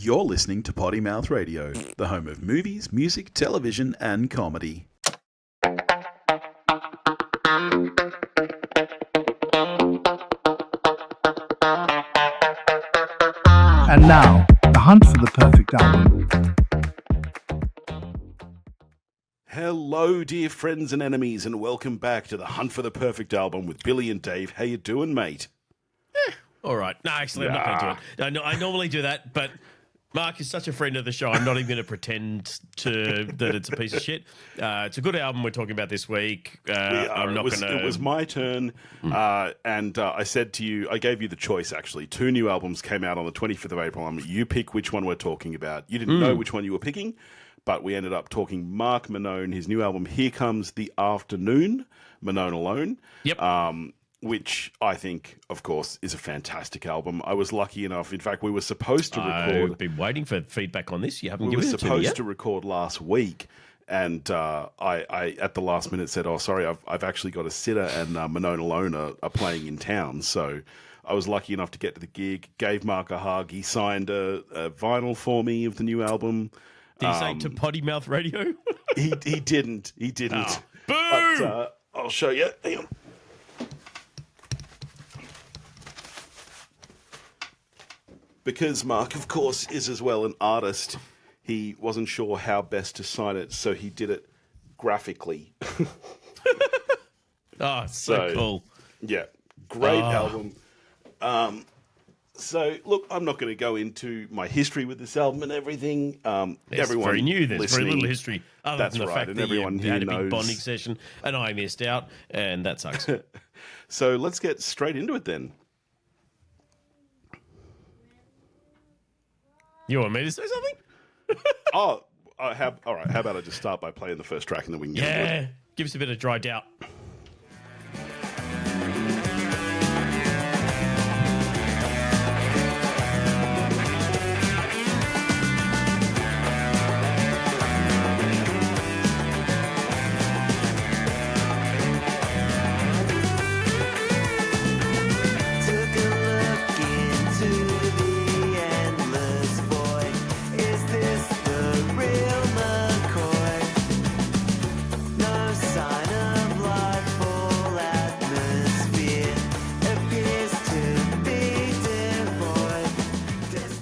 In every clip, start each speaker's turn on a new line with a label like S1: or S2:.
S1: You're listening to Potty Mouth Radio, the home of movies, music, television, and comedy.
S2: And now, the hunt for the perfect album.
S1: Hello, dear friends and enemies, and welcome back to the hunt for the perfect album with Billy and Dave. How you doing, mate?
S3: All right. No, actually, I'm not going to do it. No, I normally do that, but Mark is such a friend of the show, I'm not even going to pretend that it's a piece of shit. It's a good album we're talking about this week.
S1: It was my turn, and I said to you, I gave you the choice, actually. 2 new albums came out on the 25th of April. You pick which one we're talking about. You didn't know which one you were picking, but we ended up talking Mark Monnone, his new album, Here Comes the Afternoon, Monnone Alone.
S3: Yep.
S1: Which I think, of course, is a fantastic album. I was lucky enough. In fact, we were supposed to record.
S3: I've been waiting for feedback on this. You haven't
S1: We were
S3: given it to me
S1: supposed
S3: yet.
S1: to record last week, and I at the last minute said, "Oh, sorry, I've actually got a sitter, and Monnone Alone are playing in town." So I was lucky enough to get to the gig. Gave Mark a hug. He signed a vinyl for me of the new album.
S3: Did he say to Potty Mouth Radio?
S1: He didn't. He didn't.
S3: Oh, boo!
S1: But I'll show you. Hang on. Because Mark, of course, is as well an artist, he wasn't sure how best to sign it, so he did it graphically.
S3: Oh, so cool.
S1: Yeah, great album. So, look, I'm not going to go into my history with this album and everything.
S3: It's
S1: Everyone
S3: very new. There's very
S1: listening,
S3: little history other
S1: that's
S3: than the
S1: right,
S3: fact
S1: and
S3: that
S1: everyone
S3: you
S1: here
S3: had a big
S1: knows.
S3: bonding session and I missed out, and that sucks.
S1: So let's get straight into it then.
S3: You want me to say something?
S1: All right. How about I just start by playing the first track and then we can get into it?
S3: Yeah. Give us a bit of dry doubt.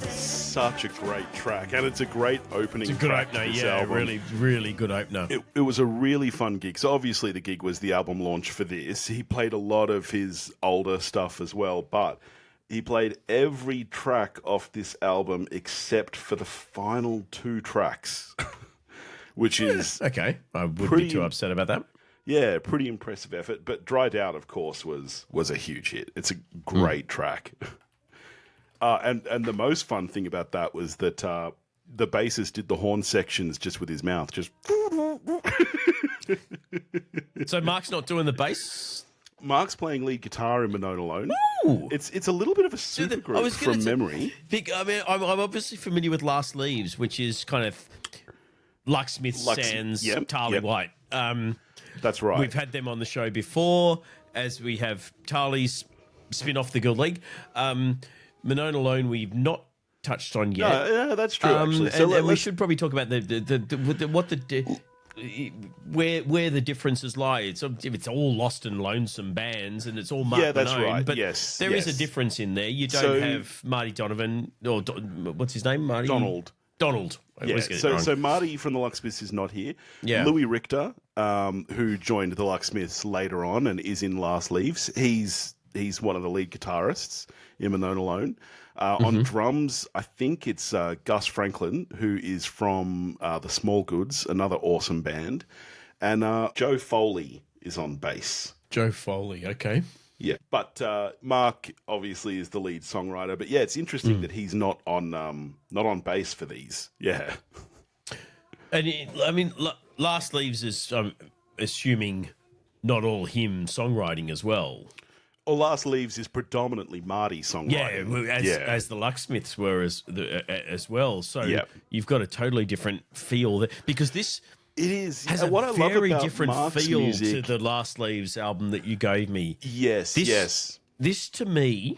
S1: Such a great track, and it's a great opening.
S3: It's a good
S1: track
S3: opener,
S1: to this
S3: yeah,
S1: album.
S3: really, really good opener.
S1: It was a really fun gig. So obviously the gig was the album launch for this. He played a lot of his older stuff as well, but he played every track off this album except for the final 2 tracks, which is
S3: Okay, I wouldn't be too upset about that.
S1: yeah, pretty impressive effort. But Dried Out, of course, was a huge hit. It's a great track. And the most fun thing about that was that the bassist did the horn sections just with his mouth, just.
S3: So Mark's not doing the bass?
S1: Mark's playing lead guitar in Monnone Alone.
S3: Ooh.
S1: It's a little bit of a super group from memory.
S3: I mean, I'm obviously familiar with Last Leaves, which is kind of Lucksmith sans Tarly White.
S1: That's right.
S3: We've had them on the show before, as we have Tarly's spin-off the Guild League. Monnone Alone, we've not touched on yet.
S1: No, that's true. Actually, so
S3: and we should probably talk about where the differences lie. It's all lost and lonesome bands, and it's all Mark
S1: that's
S3: Monnone,
S1: right.
S3: But
S1: Yes,
S3: there is
S1: yes.
S3: a difference in there. You don't have Marty Donovan or what's his name? Marty
S1: Donald.
S3: Donald. I
S1: Yeah.
S3: always get it wrong.
S1: So Marty from the Lucksmiths is not here.
S3: Yeah.
S1: Louis Richter, who joined the Lucksmiths later on and is in Last Leaves, he's one of the lead guitarists in Monnone Alone. On drums, I think it's Gus Franklin, who is from the Small Goods, another awesome band. And Joe Foley is on bass.
S3: Joe Foley, okay.
S1: Yeah. But Mark obviously is the lead songwriter. But yeah, it's interesting that he's not on bass for these. Yeah.
S3: And Last Leaves is assuming not all him songwriting as well.
S1: Or Last Leaves is predominantly Marty songwriting.
S3: As the Lucksmiths were as well. So
S1: Yep.
S3: you've got a totally different feel there, because this
S1: It is.
S3: has
S1: And
S3: a
S1: what I love
S3: very
S1: about
S3: different
S1: Mark's
S3: feel
S1: music,
S3: to the Last Leaves album that you gave me.
S1: Yes,
S3: This-
S1: yes.
S3: This to me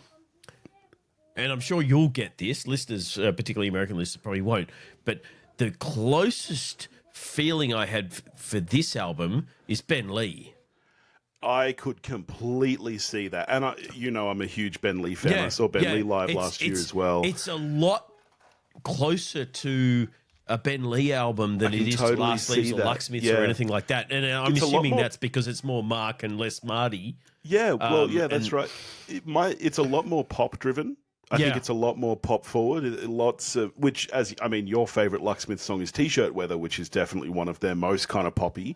S3: and I'm sure you'll get this, listeners, particularly American listeners probably won't, but the closest feeling I had for this album is Ben Lee.
S1: I could completely see that. And, I'm a huge Ben Lee fan. I saw Ben Lee live last year as well.
S3: It's a lot closer to a Ben Lee album than it is to Last Leaves or Locksmiths or anything like that. And I'm assuming that's because it's more Mark and less Marty.
S1: Yeah, well, that's right. It's a lot more pop-driven. I think it's a lot more pop-forward. Lots of, your favourite Locksmith song is T-Shirt Weather, which is definitely one of their most kind of poppy.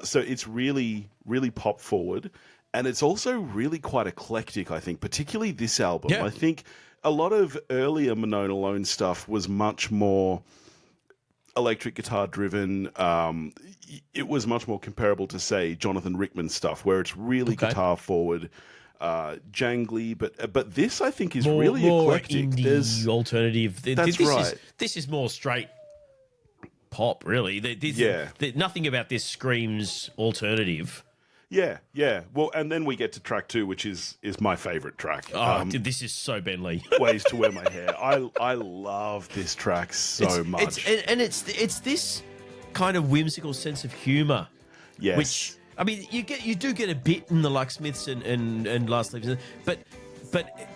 S1: So it's really, really pop-forward. And it's also really quite eclectic, I think, particularly this album. Yeah. I think a lot of earlier Monnone Alone stuff was much more electric guitar driven. It was much more comparable to, say, Jonathan Rickman stuff, where it's really guitar forward, jangly. But this, I think, is really eclectic.
S3: Indie alternative.
S1: That's right.
S3: This is more straight pop, really. Nothing about this screams alternative.
S1: Yeah. Well, and then we get to track 2, which is my favourite track.
S3: This is so Ben Lee.
S1: Ways to Wear My Hair. I love this track so much.
S3: It's this kind of whimsical sense of humour.
S1: Yes.
S3: Which, I mean, you do get a bit in the Locksmiths and Last Leaves, but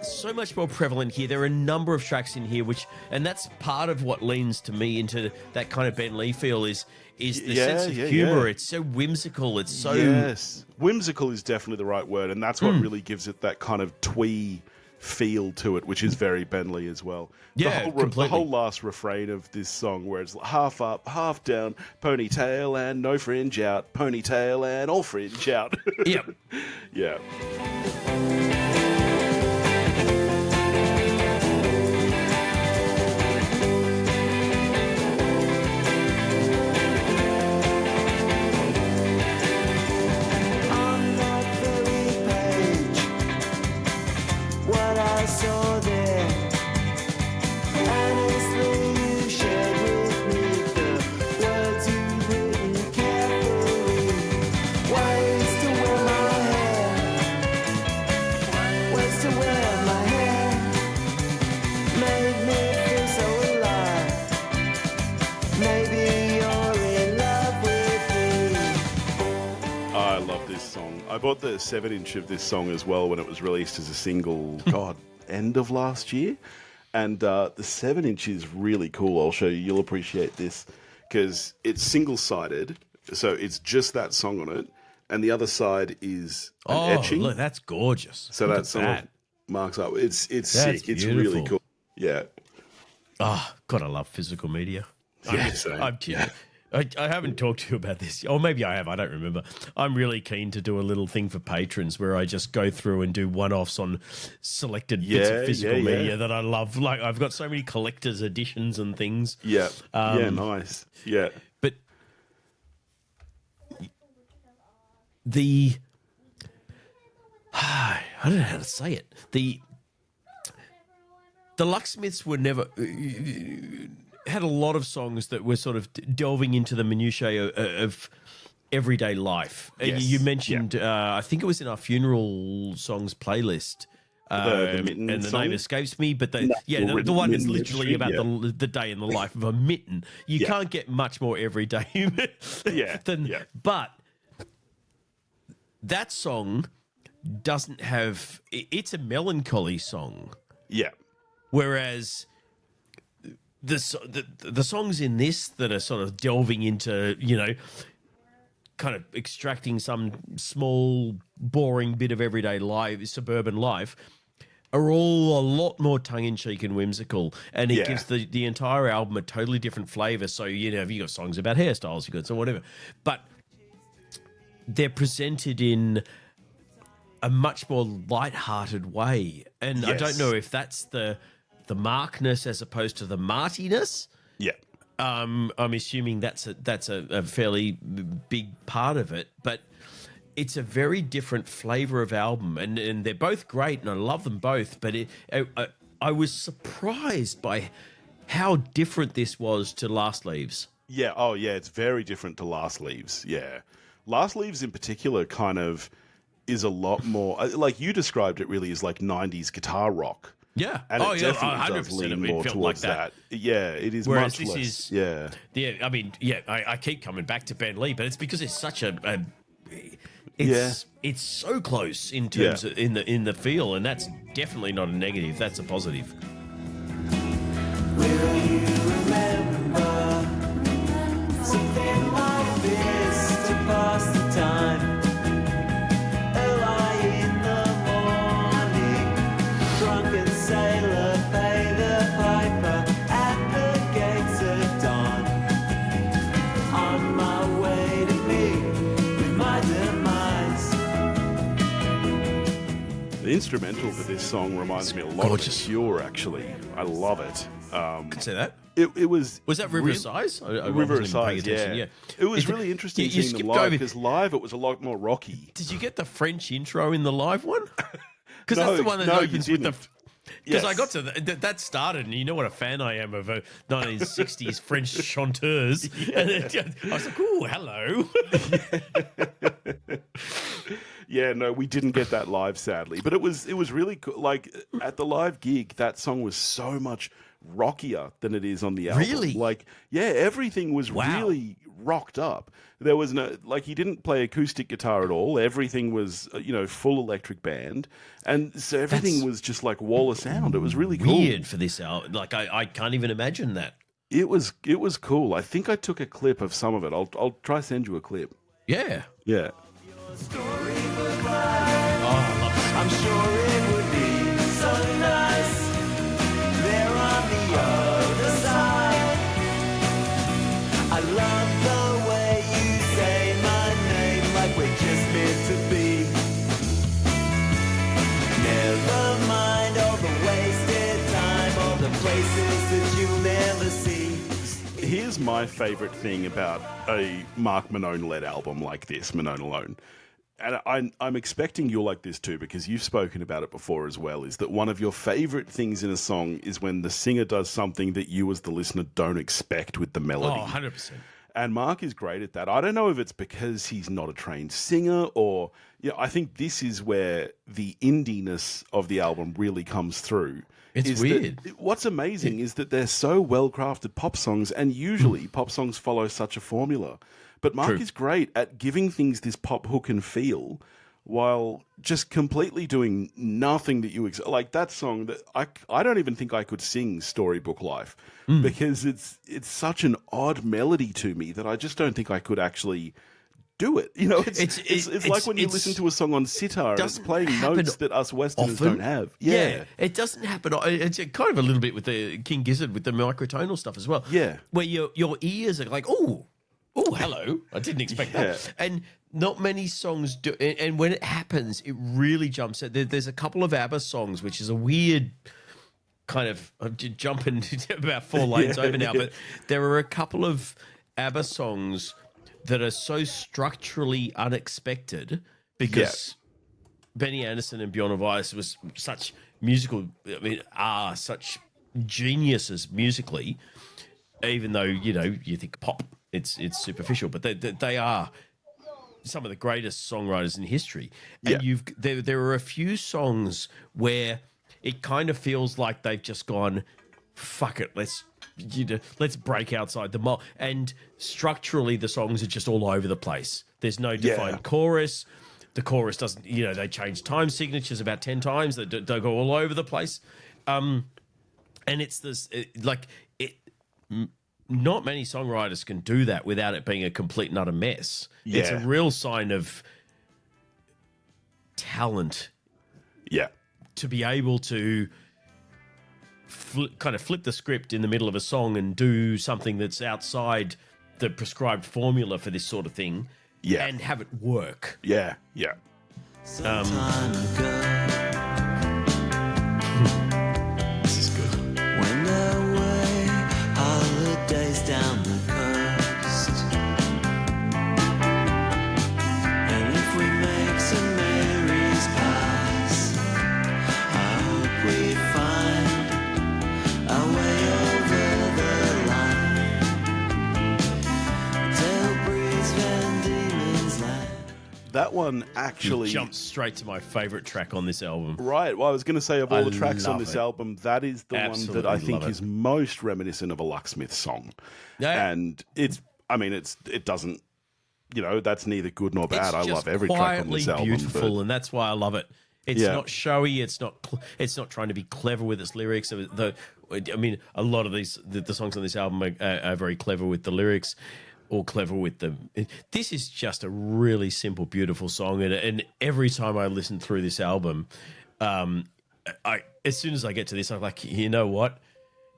S3: so much more prevalent here. There are a number of tracks in here and that's part of what leans to me into that kind of Ben Lee feel is the sense of humour. It's so whimsical. It's so...
S1: Yes. Whimsical is definitely the right word, and that's what really gives it that kind of twee feel to it, which is very Ben Lee as well.
S3: Yeah,
S1: the whole last refrain of this song where it's half up, half down, ponytail and no fringe out, ponytail and all fringe out.
S3: Yep.
S1: Yeah. I bought the 7-inch of this song as well when it was released as a single, end of last year. And the 7-inch is really cool. I'll show you. You'll appreciate this because it's single-sided. So it's just that song on it. And the other side is an etching.
S3: Look, that's gorgeous.
S1: So that song marks up. It's sick. It's really cool. Yeah.
S3: Oh, God, I love physical media.
S1: Yeah,
S3: I haven't talked to you about this. Or maybe I have. I don't remember. I'm really keen to do a little thing for patrons where I just go through and do one-offs on selected bits of physical media that I love. Like, I've got so many collector's editions and things.
S1: Yeah. Nice. Yeah.
S3: But I don't know how to say it. The Locksmiths were never... had a lot of songs that were sort of delving into the minutiae of everyday life.
S1: Yes.
S3: You mentioned, I think it was in our funeral songs playlist,
S1: the Mitten
S3: and the
S1: song?
S3: name escapes me, but the one that's literally about the day in the life of a mitten. You can't get much more everyday than but that song doesn't have. It's a melancholy song.
S1: Yeah.
S3: Whereas the songs in this that are sort of delving into, kind of extracting some small, boring bit of everyday life, suburban life, are all a lot more tongue-in-cheek and whimsical. And it gives the entire album a totally different flavour. So, you've got songs about hairstyles, you've got so whatever. But they're presented in a much more light-hearted way. And I don't know if that's the Markness as opposed to the Martiness.
S1: Yeah.
S3: I'm assuming that's a fairly big part of it, but it's a very different flavour of album, and they're both great, and I love them both. But I was surprised by how different this was to Last Leaves.
S1: Yeah. Oh, yeah. It's very different to Last Leaves. Yeah. Last Leaves in particular kind of is a lot more like you described it. Really, is like 90s guitar rock.
S3: Yeah.
S1: And
S3: Oh,
S1: it
S3: yeah.
S1: definitely does
S3: 100%
S1: lean
S3: it
S1: more
S3: felt
S1: towards
S3: like that.
S1: Yeah, it is
S3: Whereas
S1: much
S3: this
S1: less.
S3: is-
S1: Yeah.
S3: Yeah, I mean, yeah, I keep coming back to Ben Lee, but it's because it's such a
S1: Yeah.
S3: it's so close in terms of in the feel, and that's definitely not a negative. That's a positive.
S4: Will you remember something like this to pass the time? Early in the morning, drunken sailor pay the piper at the gates of dawn. On my way to meet with my demise.
S1: The instrumental for this song reminds me a lot
S3: Gorgeous.
S1: of The Cure, actually. I love it.
S3: Could say that.
S1: It was...
S3: Was that River Size? I wasn't
S1: River
S3: even paying
S1: Size,
S3: attention,
S1: yeah. It was
S3: Is
S1: really interesting
S3: you
S1: seeing them
S3: skipped
S1: live,
S3: over-
S1: because live it was a lot more rocky.
S3: Did you get the French intro in the live one? Because
S1: No,
S3: that's the one that
S1: no, you
S3: opens with the.
S1: didn't.
S3: Because I
S1: Yes.
S3: got to that started, and you know what a fan I am of 1960s French chanteurs. And I was like, "Ooh, hello."
S1: Yeah, no, we didn't get that live, sadly. But it was really cool. Like, at the live gig, that song was so much rockier than it is on the album.
S3: Really?
S1: Like, yeah, everything was
S3: Wow.
S1: really rocked up. There was no, like, he didn't play acoustic guitar at all. Everything was, full electric band. And so everything
S3: That's
S1: was just like wall of sound. It was really cool.
S3: Weird for this album. Like I can't even imagine that.
S1: It was cool. I think I took a clip of some of it. I'll try send you a clip.
S3: Yeah.
S1: Yeah.
S4: Storybook life.
S3: Oh, I love this.
S4: I'm sure it would be so nice there on the other side. I love the way you say my name like we're just meant to be. Never mind all the wasted time, all the places that you'll never see.
S1: Here's my favorite thing about a Mark Monnone-led album like this, Monnone Alone. And I'm expecting you'll like this too, because you've spoken about it before as well, is that one of your favorite things in a song is when the singer does something that you as the listener don't expect with the melody.
S3: Oh, 100%.
S1: And Mark is great at that. I don't know if it's because he's not a trained singer or, I think this is where the indiness of the album really comes through.
S3: It's
S1: is that-
S3: weird.
S1: What's amazing is that they're so well-crafted pop songs, and usually pop songs follow such a formula. But Mark
S3: True.
S1: is great at giving things this pop hook and feel while just completely doing nothing that you like that song that I don't even think I could sing Storybook Life because it's such an odd melody to me that I just don't think I could actually do it. It's like when you listen to a song on sitar and it's
S3: doesn't
S1: playing
S3: happen
S1: notes that us Westerners
S3: often.
S1: don't have. Yeah.
S3: It doesn't happen. It's kind of a little bit with the King Gizzard with the microtonal stuff as well.
S1: Yeah.
S3: Where your ears are like, oh, hello. I didn't expect
S1: Yeah.
S3: that. And not many songs do. And when it happens, it really jumps out. There's a couple of ABBA songs, which is a weird kind of, I'm jumping about 4 lanes over now, but there are a couple of ABBA songs that are so structurally unexpected because Benny Andersson and Bjorn Weiss was such are such geniuses musically, even though, you think pop, it's superficial, but they are some of the greatest songwriters in history. And there are a few songs where it kind of feels like they've just gone, fuck it, let's break outside the mold. And structurally, the songs are just all over the place. There's no defined chorus. The chorus doesn't, they change time signatures about 10 times. They go all over the place. And it's this, not many songwriters can do that without it being a complete and utter mess.
S1: Yeah.
S3: It's a real sign of talent
S1: Yeah.
S3: to be able to kind of flip the script in the middle of a song and do something that's outside the prescribed formula for this sort of thing, and have it work.
S1: Yeah. Yeah.
S4: Some time ago,
S3: This is good.
S4: when away holidays down the coast, and if we make some Mary's pies, I hope we find our way over the line. Tale breeze Van Diemen's land.
S1: That one actually
S3: jumps straight to my favourite track on this album.
S1: Right. Well, I was going to say of all
S3: I
S1: the tracks on
S3: love
S1: this
S3: it.
S1: album, that is the one
S3: Absolutely
S1: that I think
S3: love it.
S1: is most reminiscent of a Lucksmith song.
S3: Yeah.
S1: And it doesn't, that's neither good nor bad.
S3: It's
S1: I
S3: just
S1: love every track on
S3: quietly
S1: this album.
S3: beautiful, and that's why I love it. It's
S1: Yeah.
S3: not showy. It's not trying to be clever with its lyrics. A lot of the songs on this album are very clever with the lyrics, or clever with the. This is just a really simple, beautiful song, and every time I listen through this album, as soon as I get to this, I'm like, you know what?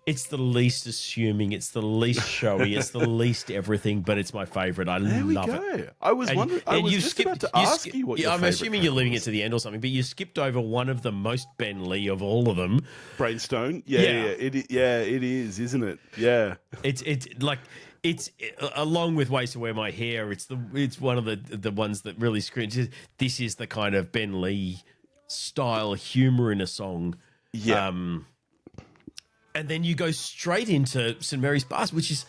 S3: It's the least assuming, it's the least showy, it's the least everything, but it's my favorite. I
S1: there we
S3: love
S1: go.
S3: it.
S1: I was wondering. I was
S3: you
S1: just about to ask you what your
S3: I'm
S1: favorite
S3: assuming
S1: track
S3: you're leaving it
S1: was.
S3: to the end or something, but you skipped over one of the most Ben Lee of all of them.
S1: Brainstone. Yeah. It is, isn't it? Yeah.
S3: It's along with Ways to Wear My Hair. It's one of the ones that really screams. This is the kind of Ben Lee style humor in a song.
S1: Yeah.
S3: And then you go straight into St. Mary's Bars, which is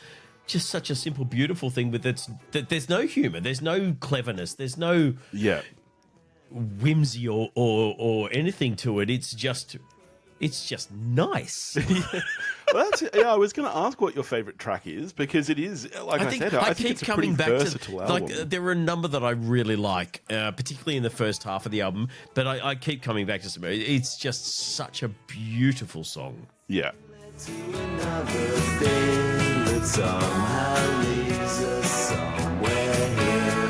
S3: just such a simple, beautiful thing. But that there's no humor, there's no cleverness, there's no
S1: Yeah.
S3: whimsy or anything to it. It's just nice.
S1: Well, I was going to ask what your favorite track is, because it is, like I said, I think
S3: keep
S1: it's a
S3: coming
S1: pretty
S3: back
S1: versatile
S3: to
S1: album.
S3: there are a number that I really like, particularly in the first half of the album. But I keep coming back to some. It's just such a beautiful song.
S1: Yeah.
S4: To another thing that somehow leaves us somewhere here,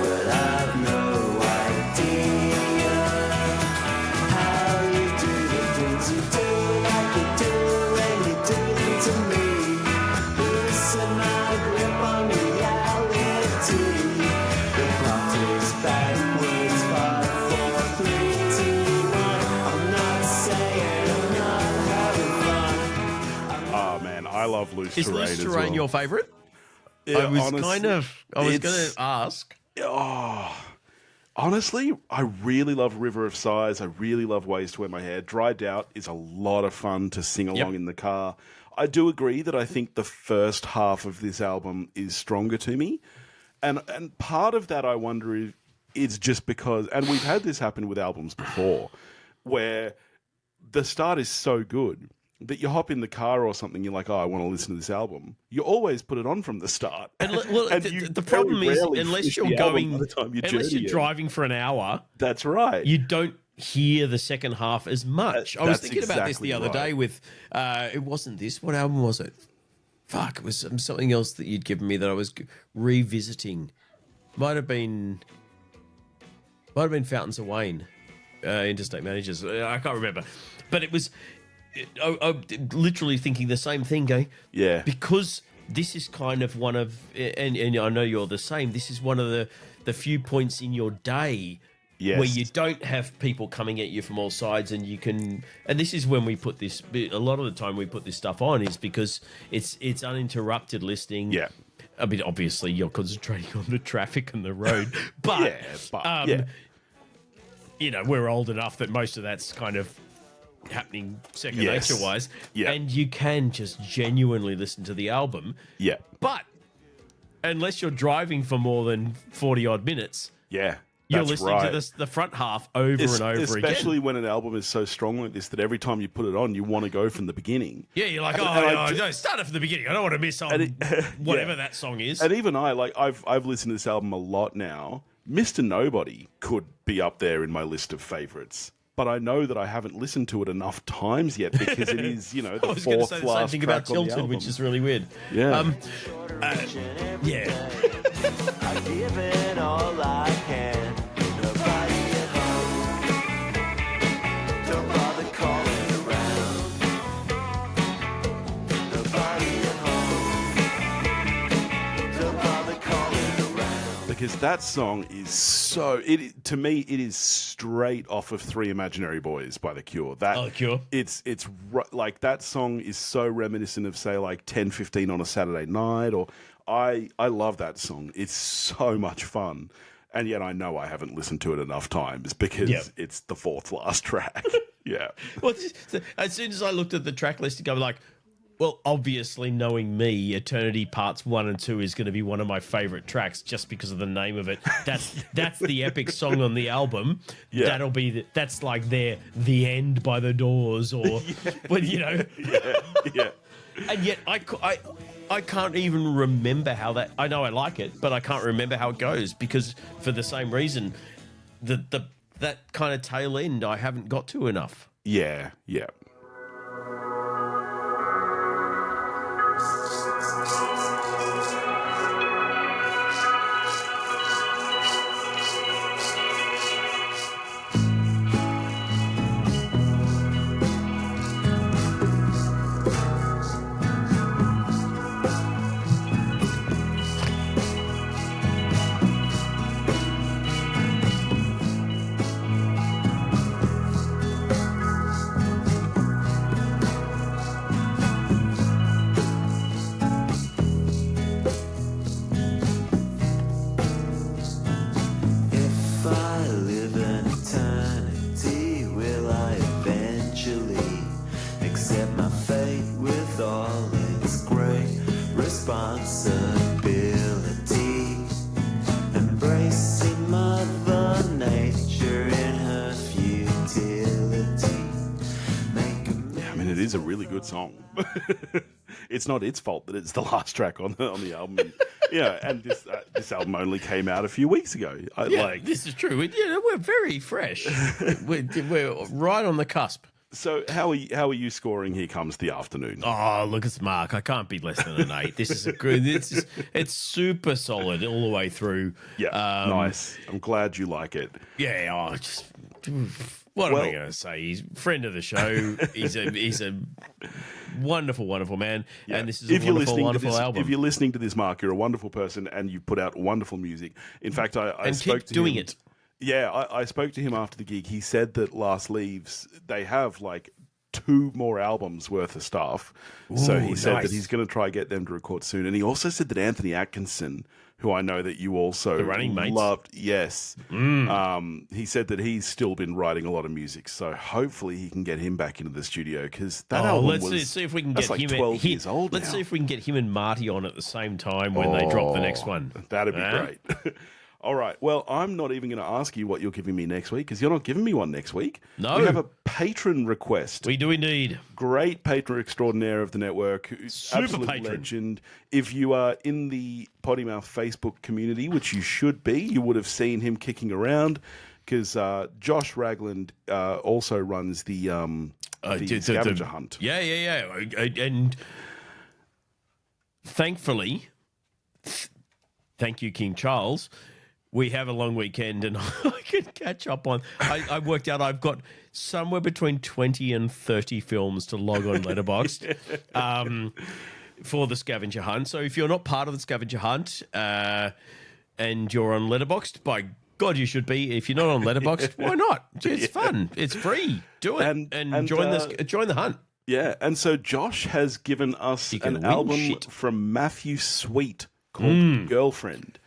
S4: but I've no idea how you do the things you do, like you do when you do them to me. Loosen my grip on reality. The clock ticks backwards, 5, 4, 3, 2, 1. I'm not saying I'm not having fun.
S1: Oh, man. I love Loose
S3: Is
S1: Terrain
S3: Loose
S1: as
S3: Terrain
S1: well.
S3: your favourite?
S1: Yeah,
S3: I was
S1: honestly,
S3: going
S1: it's-
S3: to ask.
S1: Honestly, I really love River of Sighs. I really love Ways to Wear My Hair. Dried Out is a lot of fun to sing along in the car. I do agree that I think the first half of this album is stronger to me. And part of that, I wonder, if it's just because, and we've had this happen with albums before, where the start is so good that you hop in the car or something, you're like, oh, I want to listen to this album. You always put it on from the start.
S3: And
S1: you
S3: the problem
S1: very
S3: is,
S1: rarely
S3: unless
S1: finish
S3: you're
S1: the album
S3: going,
S1: by the time you
S3: unless
S1: journey
S3: you're
S1: in.
S3: driving for an hour,
S1: That's right.
S3: you don't hear the second half as much. I was
S1: That's
S3: thinking about this
S1: exactly
S3: the other
S1: right.
S3: day with, it wasn't this. What album was it? Fuck, it was something else that you'd given me that I was revisiting. Might have been Fountains of Wayne, Interstate Managers. I can't remember, but it was. I'm literally thinking the same thing, going,
S1: Yeah.
S3: because this is kind of one of, and I know you're the same. This is one of the few points in your day
S1: Yes.
S3: where you don't have people coming at you from all sides, and you can. And this is when we put this. A lot of the time we put this stuff on is because it's uninterrupted listening.
S1: Yeah.
S3: I mean, obviously you're concentrating on the traffic and the road, but we're old enough that most of that's kind of happening second
S1: Yes.
S3: nature wise,
S1: Yeah.
S3: and you can just genuinely listen to the album.
S1: Yeah.
S3: But unless you're driving for more than 40 odd minutes,
S1: Yeah.
S3: you're
S1: That's
S3: listening
S1: right.
S3: to the front half over and over
S1: Especially
S3: again.
S1: when an album is so strong like this that every time you put it on, you want to go from the beginning.
S3: Yeah, you're like,
S1: And I
S3: no, start it from the beginning. I don't want to miss on whatever that song is.
S1: And even I've listened to this album a lot now. Mr. Nobody could be up there in my list of favorites. But I know that I haven't listened to it enough times yet because it is, the
S3: I was going to
S1: fourth
S3: say the same
S1: last
S3: thing
S1: track
S3: about
S1: on the
S3: Tilted,
S1: album.
S3: which is really weird.
S1: Yeah.
S3: Yeah.
S4: I give it all I can. Nobody at home. Don't bother calling around. Nobody at home. Don't bother calling around.
S1: Because that song is to me, it is straight off of Three Imaginary Boys by The Cure.
S3: The Cure?
S1: It's like that song is so reminiscent of, say, like 10:15 on a Saturday night, or I love that song. It's so much fun. And yet I know I haven't listened to it enough times because it's the fourth last track. Yeah.
S3: Well, as soon as I looked at the track list, I'm like, Well, obviously, knowing me, Eternity Parts 1 and 2 is going to be one of my favorite tracks just because of the name of it. That's the epic song on the album.
S1: Yeah.
S3: That'll be that's like The End by the Doors or well,
S1: Yeah.
S3: And yet I can't even remember how that I know I like it, but I can't remember how it goes because for the same reason that kind of tail end I haven't got to enough.
S1: Yeah.
S4: If I live in eternity, will I eventually accept my fate with all its great responsibility? Embracing Mother Nature in her futility.
S1: I mean, it is a really good song. It's not its fault that it's the last track on the album. And this album only came out a few weeks ago.
S3: This is true. We're very fresh. we're right on the cusp.
S1: So how are you scoring Here Comes the Afternoon?
S3: Oh, look, it's Mark. I can't be less than an 8. This is a good. It's super solid all the way through.
S1: Yeah, nice. I'm glad you like it.
S3: Yeah. What am I going to say? He's a friend of the show. He's a wonderful, wonderful man.
S1: Yeah.
S3: And this is a wonderful album.
S1: If you're listening to this, Mark, you're a wonderful person and you put out wonderful music. In fact, I spoke
S3: keep
S1: to
S3: doing
S1: him.
S3: it.
S1: Yeah, I spoke to him after the gig. He said that Last Leaves, they have like 2 more albums worth of stuff. So he said
S3: nice.
S1: that he's going to try get them to record soon. And he also said that Anthony Atkinson, who I know that you also
S3: The Running Mates?
S1: loved, yes. He said that he's still been writing a lot of music. So hopefully he can get him back into the studio because that album
S3: let's
S1: was
S3: see if we can
S1: that's
S3: get
S1: like
S3: him.
S1: 12 years old
S3: Let's
S1: now.
S3: see if we can get him and Marty on at the same time when they drop the next one.
S1: That'd be great. All right. Well, I'm not even going to ask you what you're giving me next week because you're not giving me one next week.
S3: No.
S1: We have a patron request.
S3: We do indeed.
S1: Great patron extraordinaire of the network.
S3: Super
S1: absolute
S3: patron.
S1: legend. If you are in the Potty Mouth Facebook community, which you should be, you would have seen him kicking around because Josh Ragland also runs the scavenger hunt.
S3: Yeah. And thankfully, thank you, King Charles. We have a long weekend and I can catch up on. I worked out I've got somewhere between 20 and 30 films to log on Letterboxd for the scavenger hunt. So if you're not part of the scavenger hunt and you're on Letterboxd, by God, you should be. If you're not on Letterboxd, why not? It's fun. It's free. Do it and join the hunt.
S1: Yeah, and so Josh has given us
S3: You can
S1: an
S3: win
S1: album
S3: shit.
S1: from Matthew Sweet called Girlfriend.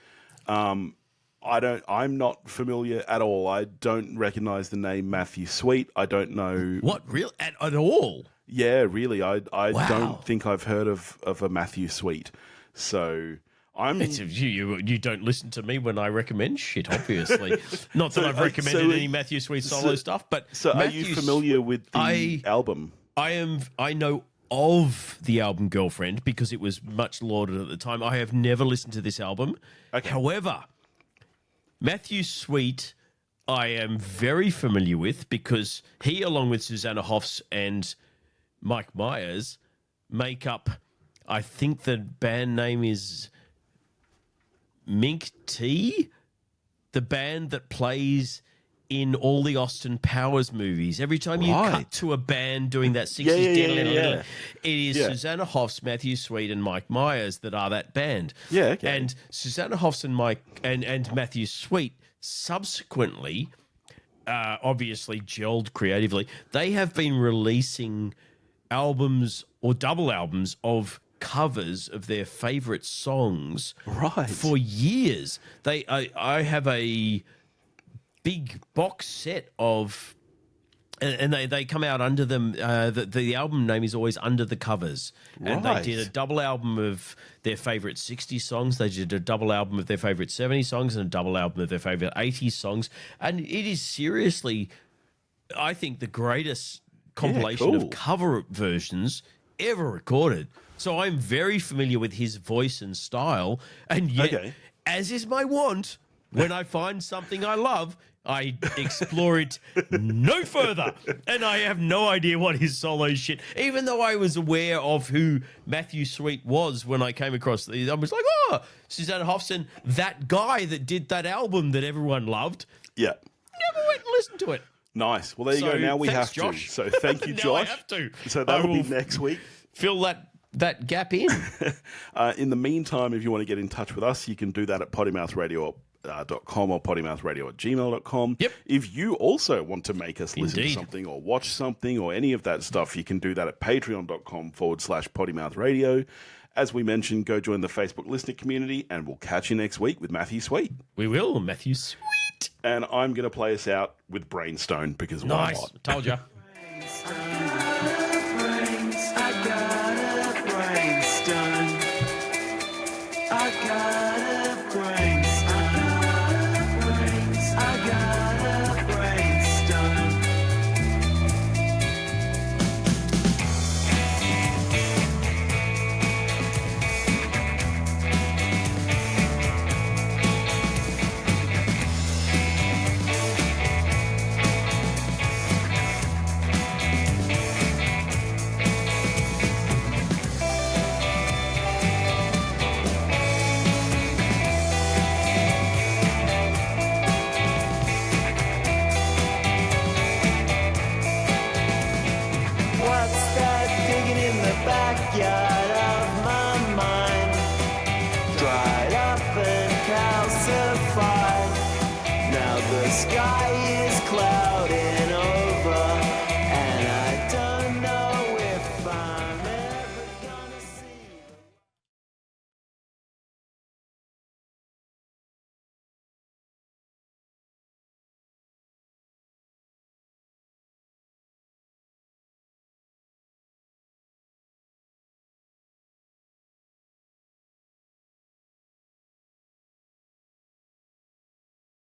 S1: I'm not familiar at all. I don't recognize the name Matthew Sweet. I don't know.
S3: What, real at all?
S1: Yeah, really. I
S3: Wow.
S1: don't think I've heard of a Matthew Sweet. So I'm.
S3: You don't listen to me when I recommend shit, obviously. Not that I've recommended any Matthew Sweet solo stuff, but
S1: So are you familiar with the album?
S3: I know of the album Girlfriend because it was much lauded at the time. I have never listened to this album.
S1: Okay.
S3: However, Matthew Sweet I am very familiar with because he, along with Susanna Hoffs and Mike Myers, make up, I think the band name is Mink T, the band that plays in all the Austin Powers movies. Every time you cut to a band doing that 60s,
S1: Yeah.
S3: it is Susanna Hoffs, Matthew Sweet, and Mike Myers that are that band.
S1: Yeah, okay.
S3: And Susanna Hoffs and and Matthew Sweet subsequently, obviously gelled creatively. They have been releasing albums or double albums of covers of their favorite songs for years. I have a big box set of And they come out under them. The album name is always Under the Covers. And they
S1: Right.
S3: did a double album of their favourite 60s songs. They did a double album of their favourite 70s songs and a double album of their favourite 80s songs. And it is seriously, I think, the greatest compilation
S1: cool.
S3: of cover versions ever recorded. So I'm very familiar with his voice and style. And yet,
S1: Okay.
S3: as is my wont, when I find something I love, I explore it no further. And I have no idea what his solo shit, even though I was aware of who Matthew Sweet was when I came across these. I was like, oh, Susanna Hoffson, that guy that did that album that everyone loved,
S1: Yeah.
S3: never went and listened to it.
S1: Nice. Well, there you
S3: So,
S1: go. Now we
S3: thanks,
S1: have
S3: Josh.
S1: to. So thank you,
S3: Now
S1: Josh.
S3: I have to.
S1: So
S3: I
S1: that'll be
S3: will
S1: next week.
S3: Fill that gap in.
S1: In the meantime, if you want to get in touch with us, you can do that at pottymouthradio.com or pottymouthradio@gmail.com.
S3: Yep.
S1: If you also want to make us listen to
S3: Indeed.
S1: something or watch something or any of that stuff, you can do that at patreon.com/pottymouthradio. As we mentioned, go join the Facebook listener community, and we'll catch you next week with Matthew Sweet.
S3: We will, Matthew Sweet.
S1: And I'm going to play us out with Brainstone because why
S3: Nice.
S1: not?
S3: Told ya.
S4: I got a brainstorm. I got a brain.